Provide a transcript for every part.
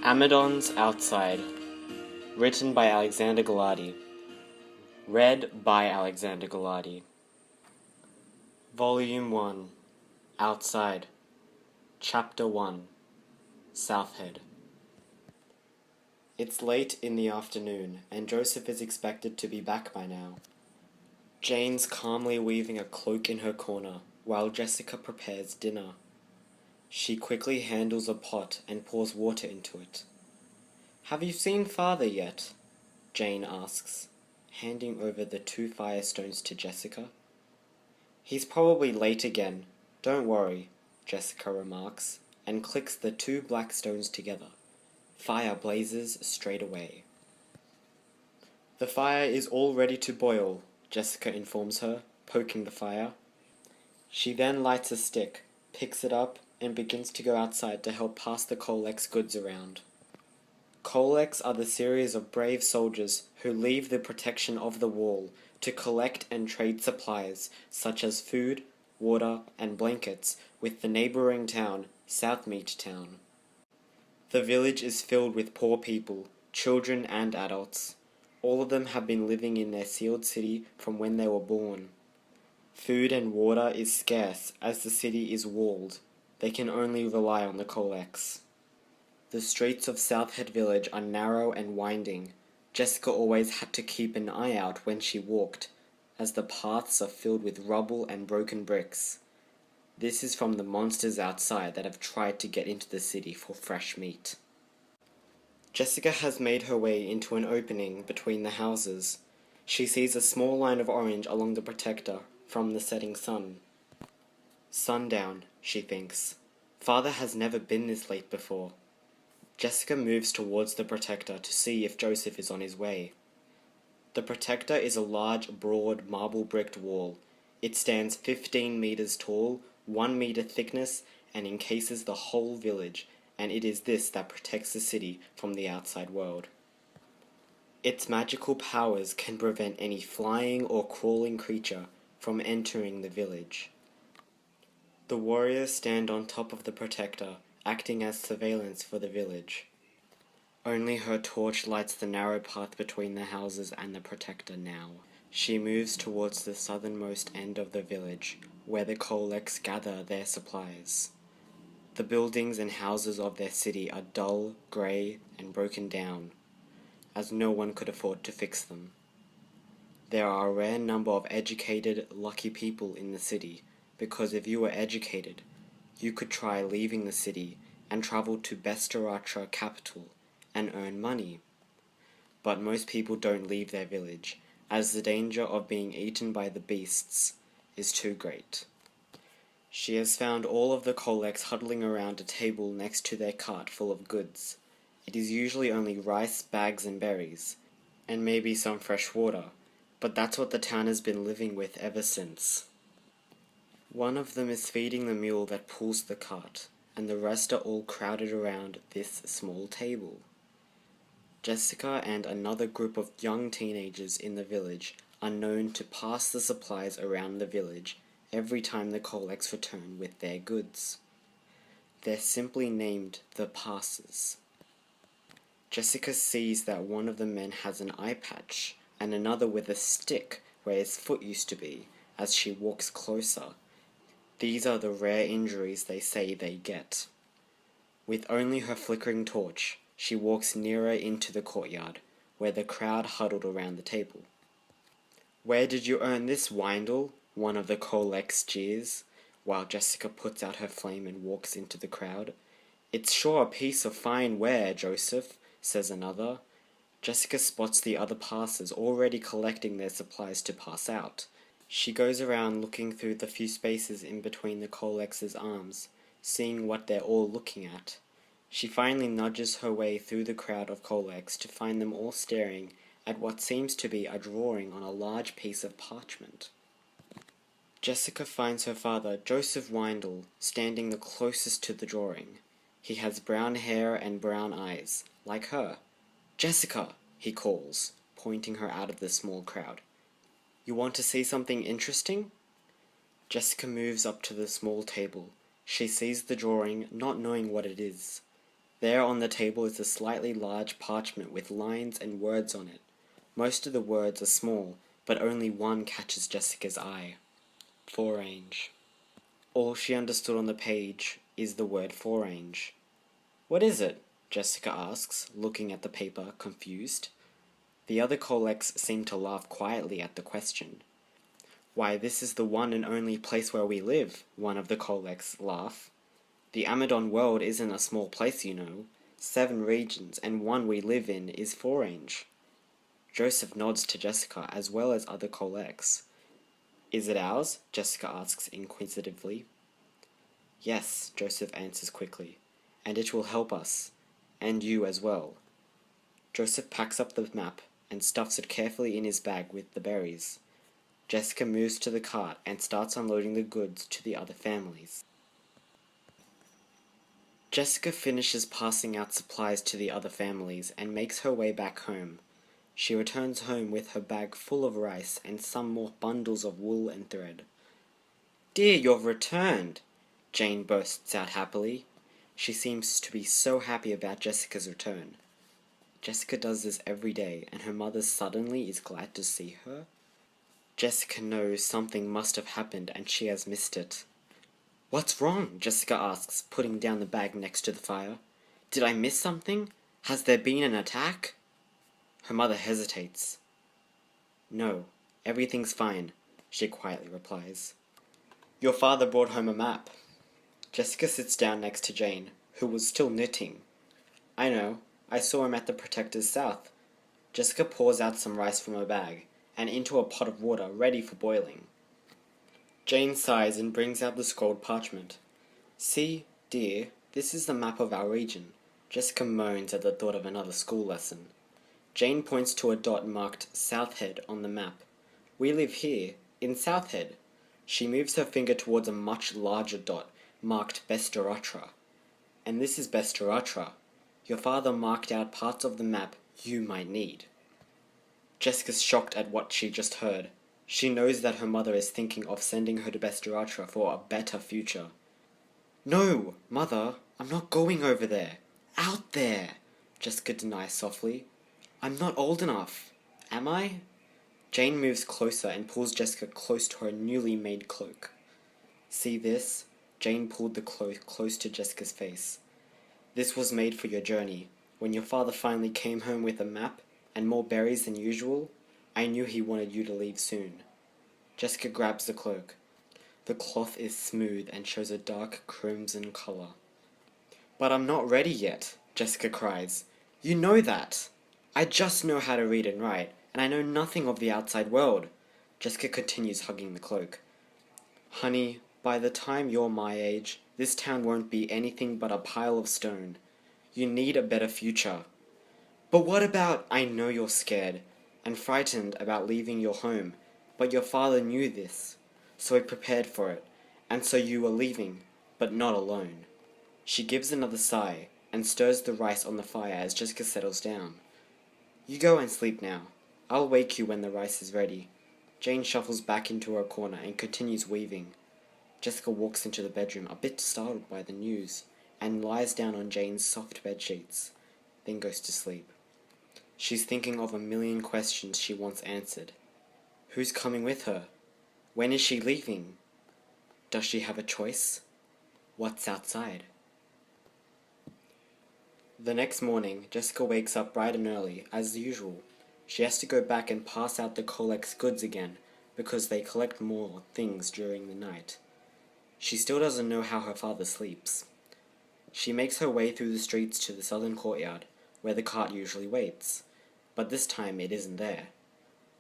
Amadons Outside, written by Alexander Galati, read by Alexander Galati. Volume 1, Outside, Chapter 1, Southhead. It's late in the afternoon, and Joseph is expected to be back by now. Jane's calmly weaving a cloak in her corner, while Jessica prepares dinner. She quickly handles a pot and pours water into it. "Have you seen Father yet?" Jane asks, handing over the 2 firestones to Jessica. "He's probably late again. Don't worry," Jessica remarks, and clicks the 2 black stones together. Fire blazes straight away. "The fire is all ready to boil," Jessica informs her, poking the fire. She then lights a stick, picks it up, and begins to go outside to help pass the Colex goods around. Colex are the series of brave soldiers who leave the protection of the wall to collect and trade supplies such as food, water, and blankets with the neighboring town, Southmeat Town. The village is filled with poor people, children and adults. All of them have been living in their sealed city from when they were born. Food and water is scarce as the city is walled. They can only rely on the Colex. The streets of Southhead village are narrow and winding. Jessica always had to keep an eye out when she walked, as the paths are filled with rubble and broken bricks. This is from the monsters outside that have tried to get into the city for fresh meat. Jessica has made her way into an opening between the houses. She sees a small line of orange along the protector from the setting sun. Sundown, she thinks. Father has never been this late before. Jessica moves towards the protector to see if Joseph is on his way. The protector is a large, broad, marble-bricked wall. It stands 15 meters tall, 1 meter thickness, and encases the whole village, and it is this that protects the city from the outside world. Its magical powers can prevent any flying or crawling creature from entering the village. The warriors stand on top of the protector, acting as surveillance for the village. Only her torch lights the narrow path between the houses and the protector now. She moves towards the southernmost end of the village, where the Colex gather their supplies. The buildings and houses of their city are dull, grey, and broken down, as no one could afford to fix them. There are a rare number of educated, lucky people in the city, because if you were educated, you could try leaving the city and travel to Bestaratra capital and earn money. But most people don't leave their village, as the danger of being eaten by the beasts is too great. She has found all of the Colex huddling around a table next to their cart full of goods. It is usually only rice, bags, and berries, and maybe some fresh water, but that's what the town has been living with ever since. One of them is feeding the mule that pulls the cart, and the rest are all crowded around this small table. Jessica and another group of young teenagers in the village are known to pass the supplies around the village every time the Colex return with their goods. They're simply named the Passers. Jessica sees that one of the men has an eye patch, and another with a stick where his foot used to be, as she walks closer. These are the rare injuries they say they get. With only her flickering torch, she walks nearer into the courtyard, where the crowd huddled around the table. "Where did you earn this, Windal?" one of the Colex jeers, while Jessica puts out her flame and walks into the crowd. "It's sure a piece of fine ware, Joseph," says another. Jessica spots the other passers already collecting their supplies to pass out. She goes around looking through the few spaces in between the Colex's arms, seeing what they're all looking at. She finally nudges her way through the crowd of Colex to find them all staring at what seems to be a drawing on a large piece of parchment. Jessica finds her father, Joseph Windal, standing the closest to the drawing. He has brown hair and brown eyes, like her. "Jessica!" he calls, pointing her out of the small crowd. "You want to see something interesting?" Jessica moves up to the small table. She sees the drawing, not knowing what it is. There on the table is a slightly large parchment with lines and words on it. Most of the words are small, but only one catches Jessica's eye. Forange. All she understood on the page is the word forange. What is it? Jessica asks, looking at the paper, confused. The other collects seem to laugh quietly at the question. Why, this is the one and only place where we live, one of the collects laugh. The Amadon world isn't a small place, you know. 7 regions, and one we live in is forange. Joseph nods to Jessica as well as other collects. Is it ours? Jessica asks inquisitively. Yes, Joseph answers quickly, and it will help us, and you as well. Joseph packs up the map and stuffs it carefully in his bag with the berries. Jessica moves to the cart and starts unloading the goods to the other families. Jessica finishes passing out supplies to the other families and makes her way back home. She returns home with her bag full of rice and some more bundles of wool and thread. Dear, you've returned! Jane bursts out happily. She seems to be so happy about Jessica's return. Jessica does this every day, and her mother suddenly is glad to see her. Jessica knows something must have happened and she has missed it. What's wrong? Jessica asks, putting down the bag next to the fire. Did I miss something? Has there been an attack? Her mother hesitates. No, everything's fine, she quietly replies. Your father brought home a map. Jessica sits down next to Jane, who was still knitting. I know, I saw him at the Protector's South. Jessica pours out some rice from her bag, and into a pot of water ready for boiling. Jane sighs and brings out the scrolled parchment. See, dear, this is the map of our region. Jessica moans at the thought of another school lesson. Jane points to a dot marked Southhead on the map. We live here, in Southhead. She moves her finger towards a much larger dot marked Bestaratra. And this is Bestaratra. Your father marked out parts of the map you might need. Jessica's shocked at what she just heard. She knows that her mother is thinking of sending her to Bestaratra for a better future. No, Mother, I'm not going over there. Out there, Jessica denies softly. I'm not old enough. Am I? Jane moves closer and pulls Jessica close to her newly made cloak. See this? Jane pulled the cloak close to Jessica's face. This was made for your journey. When your father finally came home with a map and more berries than usual, I knew he wanted you to leave soon. Jessica grabs the cloak. The cloth is smooth and shows a dark crimson color. But I'm not ready yet, Jessica cries. You know that. I just know how to read and write, and I know nothing of the outside world. Jessica continues hugging the cloak. Honey, by the time you're my age, this town won't be anything but a pile of stone. You need a better future. But what about, I know you're scared and frightened about leaving your home, but your father knew this, so he prepared for it, and so you are leaving, but not alone. She gives another sigh and stirs the rice on the fire as Jessica settles down. You go and sleep now. I'll wake you when the rice is ready. Jane shuffles back into her corner and continues weaving. Jessica walks into the bedroom, a bit startled by the news, and lies down on Jane's soft bed sheets, then goes to sleep. She's thinking of a million questions she wants answered. Who's coming with her? When is she leaving? Does she have a choice? What's outside? The next morning, Jessica wakes up bright and early, as usual. She has to go back and pass out the collect's goods again, because they collect more things during the night. She still doesn't know how her father sleeps. She makes her way through the streets to the southern courtyard, where the cart usually waits, but this time it isn't there.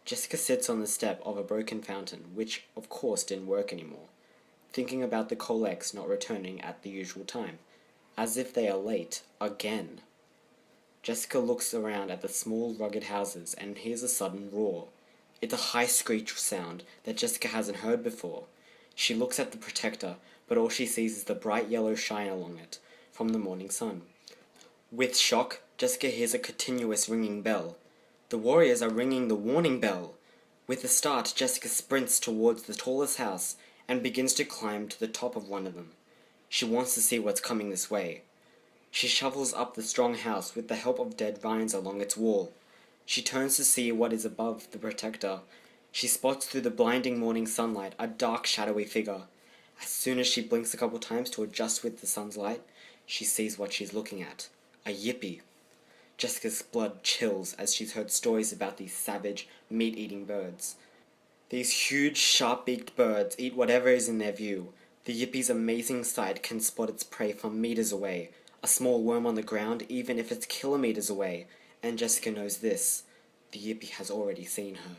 Jessica sits on the step of a broken fountain, which of course didn't work anymore, thinking about the collects not returning at the usual time, as if they are late again. Jessica looks around at the small, rugged houses and hears a sudden roar. It's a high screech sound that Jessica hasn't heard before. She looks at the protector, but all she sees is the bright yellow shine along it from the morning sun. With shock, Jessica hears a continuous ringing bell. The warriors are ringing the warning bell. With a start, Jessica sprints towards the tallest house and begins to climb to the top of one of them. She wants to see what's coming this way. She shovels up the strong house with the help of dead vines along its wall. She turns to see what is above the protector. She spots through the blinding morning sunlight a dark, shadowy figure. As soon as she blinks a couple times to adjust with the sun's light, she sees what she's looking at. A yippy. Jessica's blood chills as she's heard stories about these savage, meat-eating birds. These huge, sharp-beaked birds eat whatever is in their view. The yippy's amazing sight can spot its prey from meters away, a small worm on the ground even if it's kilometers away, and Jessica knows this. The yippy has already seen her.